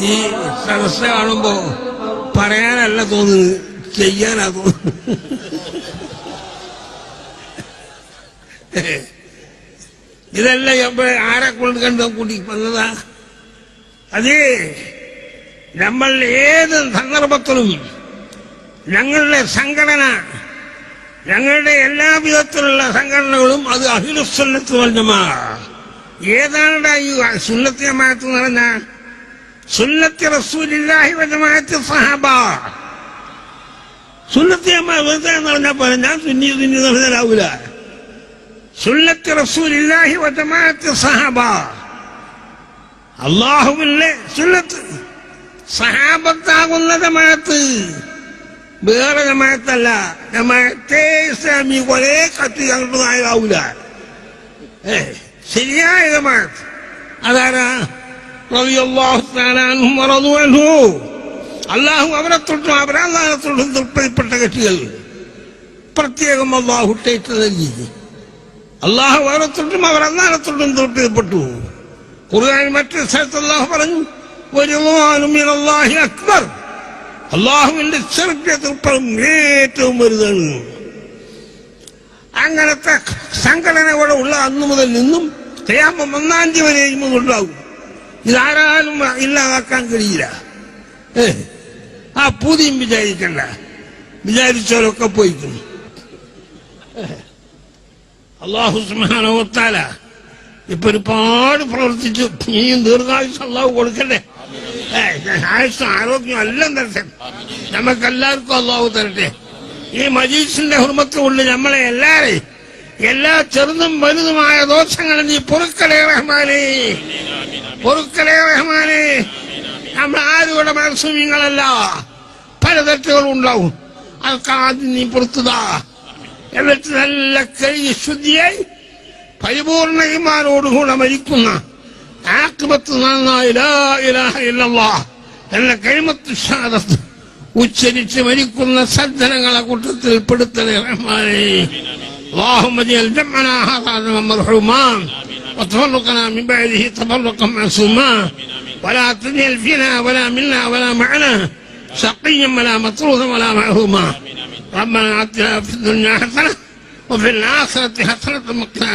ഈ സദസ്സ് കാണുമ്പോ പറയാനല്ല തോന്നുന്നത്, ചെയ്യാനാ തോന്നുന്നത്. ഇതെല്ലാം ആരെ കൊണ്ട് കണ്ടു കൂട്ടി വന്നതാ? അതേ, നമ്മൾ ഏത് സന്ദർഭത്തിലും ഞങ്ങളുടെ സംഘടന, ഞങ്ങളുടെ എല്ലാ വിധത്തിലുള്ള സംഘടനകളും അത് അഹ്ലുസുന്നത്ത് വൽ ജമാഅ. ഏതാണ് ഈ സുന്നത്ത് ജമാഅത്ത് എന്ന് പറഞ്ഞാൽ? സുന്നത്തി റസൂലില്ലാഹി വ ജമാഅത്തി സഹാബ. സുന്നത്ത് ജമാഅത്ത് എന്ന് പറഞ്ഞാൽ പോലെ ഞാൻ സുന്നി എന്ന് പറഞ്ഞാലാവൂല. സുന്നത്തി റസൂലില്ലാഹി വ ജമാഅത്തി സഹാബ, അല്ലാഹുവിന്റെ സുന്നത്ത്, സഹാബത്താകുന്ന ജമാഅത്ത്, വേറെ ജമാഅത്തല്ല. ജമാഅത്തെ ഇസ്ലാമി കൊറേ കത്തി അങ്ങോട്ട് നായാവൂല. ശരിയായ ജമാഅത്ത് അതാരാ? റളിയല്ലാഹു തആല അൻഹും വറദു അൻഹു. അല്ലാഹു അവരെ തൊട്ടും അവരല്ലാഹുവിനെ തൊട്ടും തൃപ്തിപ്പെട്ട കക്ഷികൾ പ്രത്യേകം അല്ലാഹു ടേറ്റ് നൽകി. അല്ലാഹു അവരെ തൊട്ടും അവരല്ലാഹുവിനെ തൊട്ടും തൃപ്തിപ്പെട്ടു. ഖുർആനിൽ മറ്റൊരു സ്ഥലത്ത് അല്ലാഹു പറഞ്ഞു, വറിദ്വാനും മിനല്ലാഹി അക്ബർ. അല്ലാഹുവിന്റെ ചെറുപ്പത്തിൽപ്പുറം ഏറ്റവും വലുതാണ്. അങ്ങനത്തെ സംഘടന ഇവിടെ ഉള്ള അന്നു മുതൽ നിന്നും ഖിയാമത്ത് 1-ാം തീയതി വരെയും ഉണ്ടാവും. ഇതാരാലും ഇല്ലാതാക്കാൻ കഴിയില്ല. ആ പൂതിയും വിചാരിക്കണ്ട, വിചാരിച്ചവരൊക്കെ പോയിക്കും. അല്ലാഹു സുബ്ഹാനഹു വ തആല ഇപ്പൊ ഒരുപാട് പ്രവർത്തിച്ചു. ഇനിയും ദീർഘായുസ് അല്ലാഹു കൊടുക്കട്ടെ, ആയുസ്സും ആരോഗ്യം എല്ലാം തരട്ടെ. നമുക്കെല്ലാവർക്കും അല്ലാഹു തരട്ടെ. ഈ മജീസിന്റെ ഹുർമത്ത് കൊണ്ട് നമ്മളെ എല്ലാരെയും എല്ലാ ചെറുതും വലുതുമായ ദോഷങ്ങൾ നീ പൊറുക്കലേ റഹ്മാനേ, പൊറുക്കലേ റഹ്മാനേ. നമ്മൾ ആരുടെ മനസ്സുമിങ്ങളല്ല, പല തെറ്റുകളും ഉണ്ടാവും. അതൊക്കെ ആദ്യം നീ പുറത്തുതാ. എന്നിട്ട് നല്ല കഴുകി ശുദ്ധിയായി പരിപൂർണ ഈമാനോടുകൂടെ മരിക്കുന്ന ആഖിബത്ത് നന്നായി ലാ ഇലാഹ ഇല്ലല്ലാഹ് എന്ന കലിമത്ത് ഷഹാദത്ത് ഉച്ചരിച്ച് മരിക്കുന്ന സജ്ജനങ്ങളെ കൂട്ടത്തിൽ പെടുത്തണേ റഹ്മാനേ. اللهم اجعل جمعنا هذا مرحوما وتفرقنا من بعده تفرقا معصوما ولا تجعل فينا ولا منا ولا معنا شقيا ولا مطرودا ولا محروما. ربنا آتنا في الدنيا حسنة وفي الآخرة حسنة وقنا